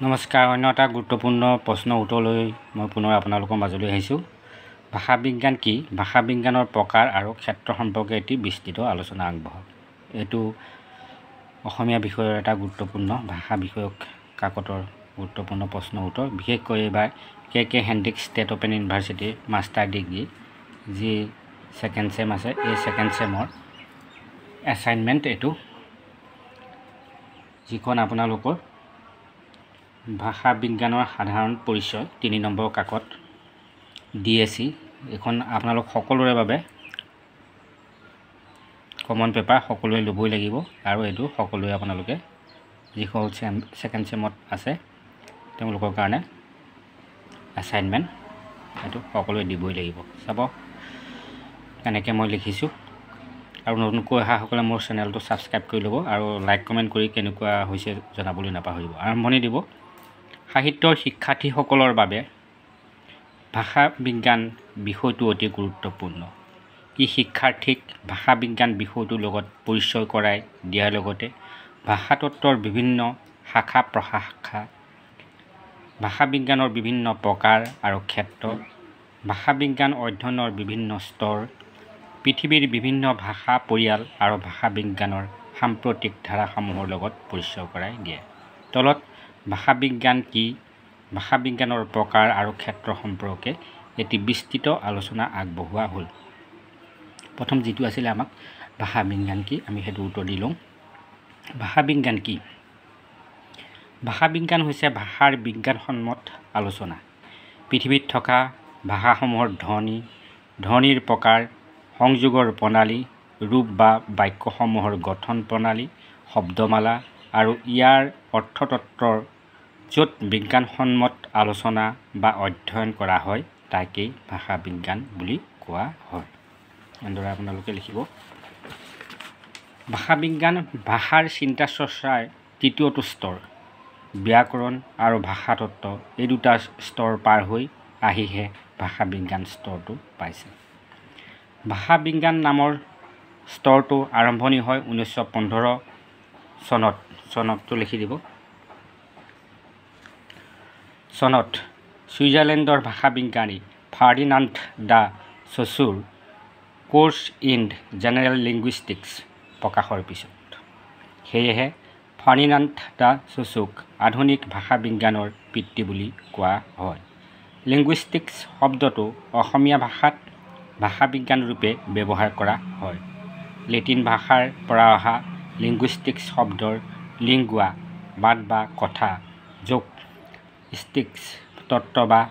নমস্কাৰ। অন্য এটা গুৰুত্বপূৰ্ণ প্ৰশ্ন উত্তৰলৈ মই পুনৰ আপোনালোকৰ মাজলৈ আহিছোঁ। ভাষা বিজ্ঞান কি? ভাষা বিজ্ঞানৰ প্ৰকাৰ আৰু ক্ষেত্ৰ সম্পৰ্কে এটি বিস্তৃত আলোচনা আগবঢ়াওক। এইটো অসমীয়া বিষয়ৰ এটা গুৰুত্বপূৰ্ণ ভাষা বিষয়ক কাকতৰ গুৰুত্বপূৰ্ণ প্ৰশ্ন উত্তৰ। বিশেষকৈ এইবাৰ কে হেণ্ড্ৰিক ষ্টেট অপেন ইউনিভাৰ্চিটিৰ মাষ্টাৰ ডিগ্ৰী যি ছেকেণ্ড ছেম আছে, এই ছেকেণ্ড ছেমৰ এছাইনমেণ্ট এইটো, যিখন আপোনালোকৰ ভাষা বিজ্ঞানৰ সাধাৰণ পৰিচয় ৩ নম্বৰ কাকত DSC। এইখন আপোনালোক সকলোৰে বাবে কমন পেপাৰ, সকলোৱে ল'বই লাগিব আৰু এইটো সকলোৱে আপোনালোকে যিসকল ছেকেণ্ড ছেমত আছে তেওঁলোকৰ কাৰণে এছাইনমেণ্ট এইটো সকলোৱে দিবই লাগিব। চাব কেনেকৈ মই লিখিছোঁ, আৰু নতুনকৈ অহাসকলে মোৰ চেনেলটো ছাবস্ক্ৰাইব কৰি ল'ব আৰু লাইক কমেণ্ট কৰি কেনেকুৱা হৈছে জনাবলৈ নাপাহৰিব। আৰম্ভণি দিব। সাহিত্যৰ শিক্ষাৰ্থীসকলৰ বাবে ভাষা বিজ্ঞান বিষয়টো অতি গুৰুত্বপূৰ্ণ। ই শিক্ষাৰ্থীক ভাষা বিজ্ঞান বিষয়টোৰ লগত পৰিচয় কৰাই দিয়াৰ লগতে ভাষাতত্ত্বৰ বিভিন্ন শাখা প্ৰশাখা, ভাষা বিজ্ঞানৰ বিভিন্ন প্ৰকাৰ আৰু ক্ষেত্ৰ, ভাষা বিজ্ঞান অধ্যয়নৰ বিভিন্ন স্তৰ, পৃথিৱীৰ বিভিন্ন ভাষা পৰিয়াল আৰু ভাষা বিজ্ঞানৰ সাম্প্ৰতিক ধাৰাসমূহৰ লগত পৰিচয় কৰাই দিয়ে। তলত ভাষা বিজ্ঞান কি, ভাষা বিজ্ঞানৰ প্ৰকাৰ আৰু ক্ষেত্ৰ সম্পৰ্কে এটি বিস্তৃত আলোচনা আগবঢ়োৱা হ'ল। প্ৰথম যিটো আছিলে আমাক ভাষা বিজ্ঞান কি, আমি সেইটো উত্তৰ দি লওঁ। ভাষা বিজ্ঞান কি? ভাষা বিজ্ঞান হৈছে ভাষাৰ বিজ্ঞানসন্মত আলোচনা। পৃথিৱীত থকা ভাষাসমূহৰ ধ্বনি, ধ্বনিৰ প্ৰকাৰ, সংযোগৰ প্ৰণালী, ৰূপ বা বাক্যসমূহৰ গঠন প্ৰণালী, শব্দমালা আৰু ইয়াৰ অৰ্থতত্ত্বৰ য'ত বিজ্ঞানসন্মত আলোচনা বা অধ্যয়ন কৰা হয় তাকেই ভাষা বিজ্ঞান বুলি কোৱা হয়। এনেদৰে আপোনালোকে লিখিব। ভাষা বিজ্ঞান ভাষাৰ চিন্তা চৰ্চাৰ তৃতীয়টো স্তৰ। ব্যাকৰণ আৰু ভাষাতত্ত্ব এই দুটা স্তৰ পাৰ হৈ আহিহে ভাষা বিজ্ঞান স্তৰটো পাইছে। ভাষা বিজ্ঞান নামৰ স্তৰটো আৰম্ভণি হয় 1915 চনত। চনটো লিখি দিব। চনত ছুইজাৰলেণ্ডৰ ভাষা বিজ্ঞানী Ferdinand de Saussure course in general linguistics প্ৰকাশৰ পিছত। সেয়েহে ফাৰ্ডিনাণ্ড দা ছছুক আধুনিক ভাষা বিজ্ঞানৰ পিতৃ বুলি কোৱা হয়। লিংগুইষ্টিক্স শব্দটো অসমীয়া ভাষাত ভাষা বিজ্ঞান ৰূপে ব্যৱহাৰ কৰা হয়। লেটিন ভাষাৰ পৰা অহা লিংগুইষ্টিক্স শব্দৰ লিংগুৱা বাদ বা কথা যোগ ষ্টিক্স তত্ত্ব বা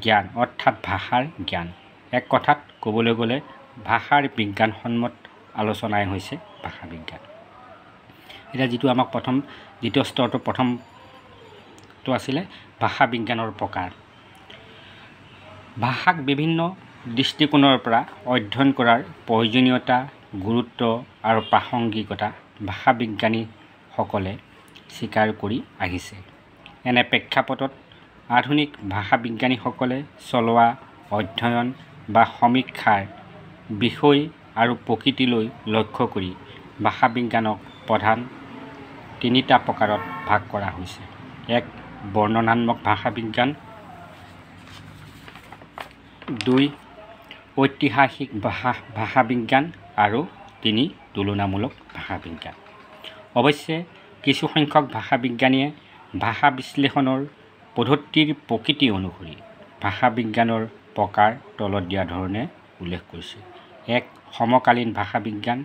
জ্ঞান, অৰ্থাৎ ভাষাৰ জ্ঞান। এক কথাত ক'বলৈ গ'লে ভাষাৰ বিজ্ঞানসন্মত আলোচনাই হৈছে ভাষা বিজ্ঞান। এতিয়া যিটো আমাক প্ৰথম দ্বিতীয় স্তৰটো প্ৰথমটো আছিলে ভাষা বিজ্ঞানৰ প্ৰকাৰ। ভাষাক বিভিন্ন দৃষ্টিকোণৰ পৰা অধ্যয়ন কৰাৰ প্ৰয়োজনীয়তা, গুৰুত্ব আৰু প্ৰাসংগিকতা ভাষা বিজ্ঞানীসকলে স্বীকাৰ কৰি আহিছে। এনে প্ৰেক্ষাপটত আধুনিক ভাষা বিজ্ঞানীসকলে চলোৱা অধ্যয়ন বা সমীক্ষাৰ বিষয় আৰু প্ৰকৃতিলৈ লক্ষ্য কৰি ভাষা বিজ্ঞানক প্ৰধান 3টা প্ৰকাৰত ভাগ কৰা হৈছে। 1. বৰ্ণনাত্মক ভাষা বিজ্ঞান, 2. ঐতিহাসিক ভাষা বিজ্ঞান আৰু 3. তুলনামূলক ভাষা বিজ্ঞান। অৱশ্যে কিছুসংখ্যক ভাষা বিজ্ঞানীয়ে ভাষা বিশ্লেষণৰ পদ্ধতিৰ প্ৰকৃতি অনুসৰি ভাষা বিজ্ঞানৰ প্ৰকাৰ তলত দিয়া ধৰণে উল্লেখ কৰিছে। 1. সমকালীন ভাষা বিজ্ঞান,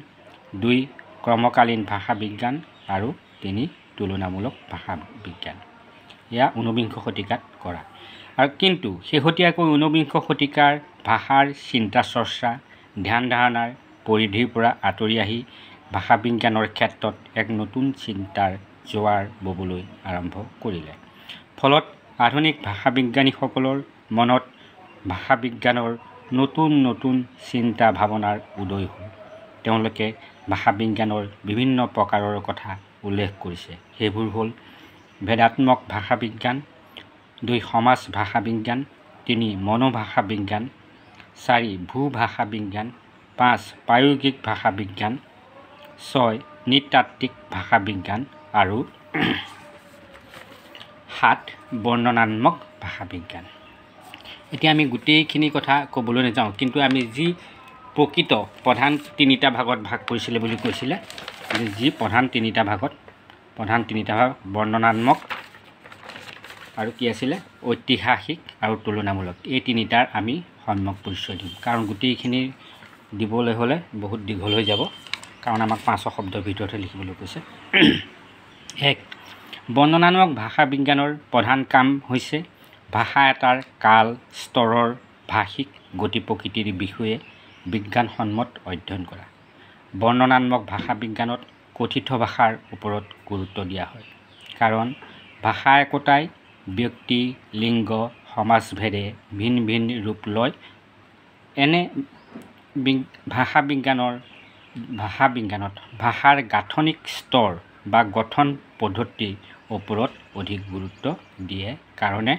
2. ক্ৰমকালীন ভাষা বিজ্ঞান আৰু 3. তুলনামূলক ভাষা বিজ্ঞান। এয়া 19বিংশ শতিকাত কৰা। আৰু কিন্তু শেহতীয়াকৈ 19বিংশ শতিকাৰ ভাষাৰ চিন্তা চৰ্চা, ধ্যান ধাৰণাৰ পৰিধিৰ পৰা আঁতৰি আহি ভাষা বিজ্ঞানৰ ক্ষেত্ৰত এক নতুন চিন্তাৰ জোৱাৰ ববলৈ আৰম্ভ কৰিলে। ফলত আধুনিক ভাষা বিজ্ঞানীসকলৰ মনত ভাষা বিজ্ঞানৰ নতুন নতুন চিন্তা ভাৱনাৰ উদয় হ'ল। তেওঁলোকে ভাষা বিজ্ঞানৰ বিভিন্ন প্ৰকাৰৰ কথা উল্লেখ কৰিছে। সেইবোৰ হ'ল ভেদাত্মক ভাষা বিজ্ঞান, 2. সমাজ ভাষা বিজ্ঞান, 3. মনোভাষা বিজ্ঞান, 4. ভূ-ভাষা বিজ্ঞান, 5. প্ৰায়োগিক ভাষা বিজ্ঞান, 6. নৃতাত্ত্বিক ভাষা বিজ্ঞান আৰু 7 বৰ্ণনাত্মক ভাষা বিজ্ঞান। এতিয়া আমি গোটেইখিনি কথা ক'বলৈ নাযাওঁ, কিন্তু আমি যি প্ৰকৃত প্ৰধান 3টা ভাগত ভাগ কৰিছিলে বুলি কৈছিলে, যি প্ৰধান 3টা ভাগত ভাগ বৰ্ণনাত্মক আৰু কি আছিলে ঐতিহাসিক আৰু তুলনামূলক, এই 3টাৰ আমি সম্যক পৰিচয় দিম। কাৰণ গোটেইখিনি দিবলৈ হ'লে বহুত দীঘল হৈ যাব, কাৰণ আমাক 500 শব্দৰ ভিতৰতহে লিখিবলৈ কৈছে। 1 বৰ্ণনাত্মক ভাষা বিজ্ঞানৰ প্ৰধান কাম হৈছে ভাষা এটাৰ কাল স্তৰৰ ভাষিক গতি প্ৰকৃতিৰ বিষয়ে বিজ্ঞানসন্মত অধ্যয়ন কৰা। বৰ্ণনাত্মক ভাষা বিজ্ঞানত কথিত ভাষাৰ ওপৰত গুৰুত্ব দিয়া হয়, কাৰণ ভাষা একোটাই ব্যক্তি লিংগ সমাজভেদে ভিন ভিন ৰূপ লয়। এনে ভাষা বিজ্ঞানত ভাষাৰ গাঁথনিক স্তৰ বা গঠন পদ্ধতিৰ ওপৰত অধিক গুৰুত্ব দিয়ে কাৰণে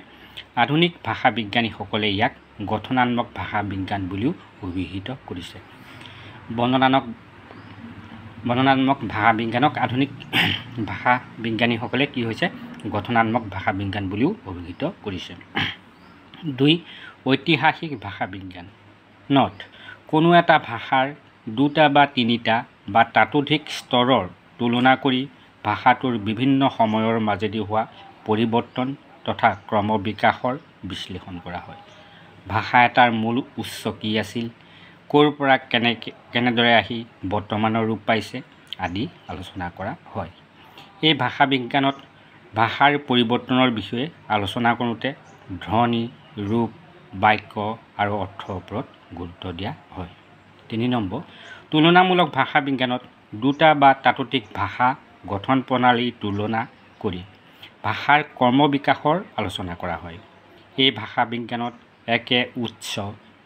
আধুনিক ভাষা বিজ্ঞানীসকলে ইয়াক গঠনাত্মক ভাষা বিজ্ঞান বুলিও অভিহিত কৰিছে। বৰ্ণনাত্মক ভাষা বিজ্ঞানক আধুনিক ভাষা বিজ্ঞানীসকলে কি হৈছে গঠনাত্মক ভাষা বিজ্ঞান বুলিও অভিহিত কৰিছে। 2 ঐতিহাসিক ভাষা বিজ্ঞান নত কোনো এটা ভাষাৰ 2টা বা 3টা বা ততোধিক স্তৰৰ তুলনা কৰি ভাষাটোৰ বিভিন্ন সময়ৰ মাজেদি হোৱা পৰিৱৰ্তন তথা ক্ৰমবিকাশৰ বিশ্লেষণ কৰা হয়। ভাষা এটাৰ মূল উৎস কি আছিল, ক'ৰ পৰা কেনেদৰে আহি বৰ্তমানৰ ৰূপ পাইছে আদি আলোচনা কৰা হয়। এই ভাষা বিজ্ঞানত ভাষাৰ পৰিৱৰ্তনৰ বিষয়ে আলোচনা কৰোঁতে ধ্বনি ৰূপ বাক্য আৰু অৰ্থৰ ওপৰত গুৰুত্ব দিয়া হয়। 3 তুলনামূলক ভাষা বিজ্ঞানত 2টা বা ততোধিক ভাষা গঠন প্ৰণালীৰ তুলনা কৰি ভাষাৰ ক্ৰমবিকাশৰ আলোচনা কৰা হয়। এই ভাষা বিজ্ঞানত একে উৎস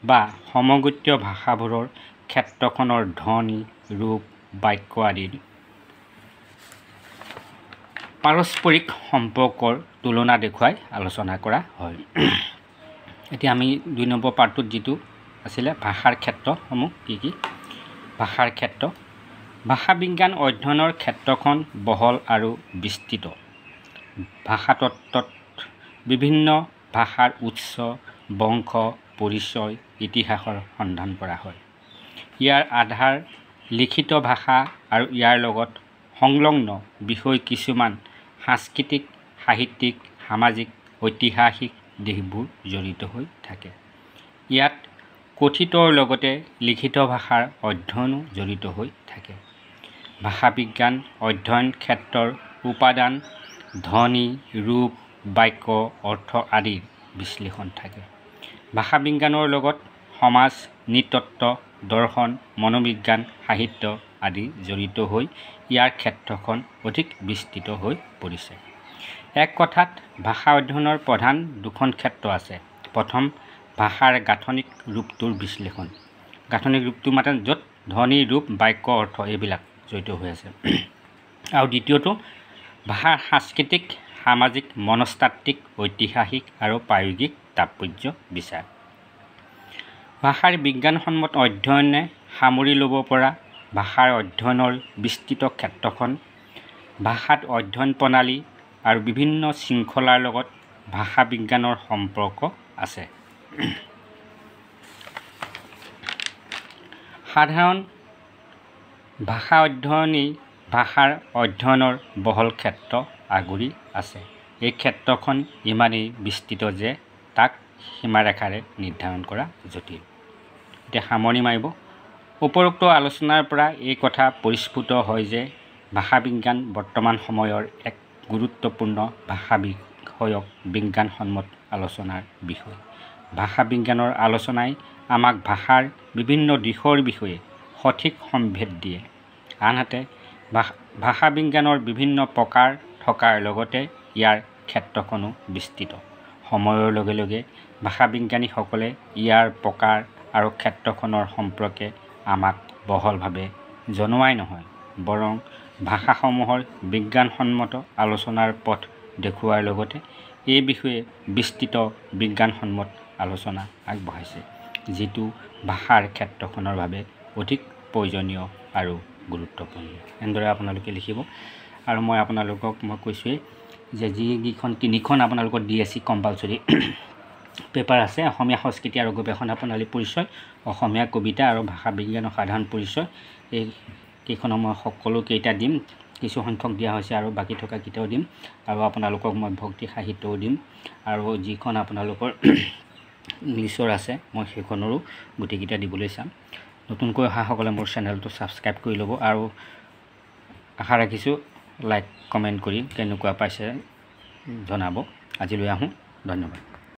বা সমগোত্ৰীয় ভাষাবোৰৰ ক্ষেত্ৰখনৰ ধ্বনি ৰূপ বাক্য আদিৰ পাৰস্পৰিক সম্পৰ্কৰ তুলনা দেখুৱাই আলোচনা কৰা হয়। এতিয়া আমি 2 নম্বৰ পাৰ্টটোত যিটো আছিলে ভাষাৰ ক্ষেত্ৰসমূহ কি ভাষাৰ ক্ষেত্ৰ। ভাষা বিজ্ঞান অধ্যয়নৰ ক্ষেত্ৰখন বহল আৰু বিস্তৃত। ভাষাতত্ত্বত বিভিন্ন ভাষাৰ উৎস বংশ পৰিচয় ইতিহাসৰ সন্ধান কৰা হয়। ইয়াৰ আধাৰ লিখিত ভাষা আৰু ইয়াৰ লগত সংলগ্ন বিষয় কিছুমান সাংস্কৃতিক সাহিত্যিক সামাজিক ঐতিহাসিক দিশবোৰ জড়িত হৈ থাকে। ইয়াত কথিতৰ লগতে লিখিত ভাষাৰ অধ্যয়নো জড়িত হৈ থাকে। ভাষা বিজ্ঞান অধ্যয়ন ক্ষেত্ৰৰ উপাদান ধ্বনি ৰূপ বাক্য অৰ্থ আদিৰ বিশ্লেষণ থাকে। ভাষা বিজ্ঞানৰ লগত সমাজ নৃতত্ব দৰ্শন মনোবিজ্ঞান সাহিত্য আদি জড়িত হৈ ইয়াৰ ক্ষেত্ৰখন অধিক বিস্তৃত হৈ পৰিছে। এক কথাত ভাষা অধ্যয়নৰ প্ৰধান 2খন ক্ষেত্ৰ আছে। প্ৰথম ভাষাৰ গাঁথনিক ৰূপটোৰ বিশ্লেষণ। গাঁথনিক ৰূপটো মানে য'ত ধ্বনি ৰূপ বাক্য অৰ্থ এইবিলাক জড়িত হৈ আছে। আৰু দ্বিতীয়টো ভাষাৰ সাংস্কৃতিক সামাজিক মনস্তাত্ত্বিক ঐতিহাসিক আৰু প্ৰায়োগিক তাৎপৰ্য বিচাৰ। ভাষাৰ বিজ্ঞানসন্মত অধ্যয়নে সামৰি ল'ব পৰা ভাষাৰ অধ্যয়নৰ বিস্তৃত ক্ষেত্ৰখন ভাষাত অধ্যয়ন প্ৰণালী আৰু বিভিন্ন শৃংখলাৰ লগত ভাষা বিজ্ঞানৰ সম্পৰ্ক আছে। সাধাৰণ ভাষা অধ্যয়নেই ভাষাৰ অধ্যয়নৰ বহল ক্ষেত্ৰ আগুৰি আছে। এই ক্ষেত্ৰখন ইমানেই বিস্তৃত যে তাক সীমাৰেখাৰে নিৰ্ধাৰণ কৰা জটিল। এতিয়া সামৰণি মাৰিব। উপৰোক্ত আলোচনাৰ পৰা এই কথা পৰিস্ফুট হয় যে ভাষা বিজ্ঞান বৰ্তমান সময়ৰ এক গুৰুত্বপূৰ্ণ ভাষা বিষয়ক বিজ্ঞানসন্মত আলোচনাৰ বিষয়। ভাষা বিজ্ঞানৰ আলোচনাই আমাক ভাষাৰ বিভিন্ন দিশৰ বিষয়ে সঠিক সম্ভেদ দিয়ে। আনহাতে ভাষা বিজ্ঞানৰ বিভিন্ন প্ৰকাৰ থকাৰ লগতে ইয়াৰ ক্ষেত্ৰখনো বিস্তৃত। সময়ৰ লগে লগে ভাষা বিজ্ঞানীসকলে ইয়াৰ প্ৰকাৰ আৰু ক্ষেত্ৰখনৰ সম্পৰ্কে আমাক বহলভাৱে জনোৱাই নহয়, বৰং ভাষাসমূহৰ বিজ্ঞানসন্মত আলোচনাৰ পথ দেখুওৱাৰ লগতে এই বিষয়ে বিস্তৃত বিজ্ঞানসন্মত আলোচনা আগবঢ়াইছে, যিটো ভাষাৰ ক্ষেত্ৰখনৰ বাবে অধিক প্ৰয়োজনীয় আৰু গুৰুত্বপূৰ্ণ। এনেদৰে আপোনালোকে লিখিব। আৰু মই আপোনালোকক কৈছোঁৱেই যে যিকেইখন তিনিখন আপোনালোকৰ DSC কম্পালচৰি পেপাৰ আছে অসমীয়া সংস্কৃতি আৰু গৱেষণা প্ৰণালী পৰিচয় অসমীয়া কবিতা আৰু ভাষা বিজ্ঞানৰ সাধাৰণ পৰিচয় এই কেইখনৰ মই সকলো কেইটা দিম কিছু সংখ্যক দিয়া হৈছে আৰু বাকি থকা কেইটাও দিম আৰু আপোনালোকক মই ভক্তি সাহিত্যও দিম আৰু যিখন আপোনালোকৰ ইংলিছৰ আছে মই সেইখনৰো গোটেইকেইটা দিবলৈ চাম নতুনকৈ অহাসকলে মোৰ চেনেলটো ছাবস্ক্ৰাইব কৰি ল'ব আৰু আশা ৰাখিছোঁ লাইক কমেণ্ট কৰি কেনেকুৱা পাইছে জনাব আজিলৈ আহোঁ ধন্যবাদ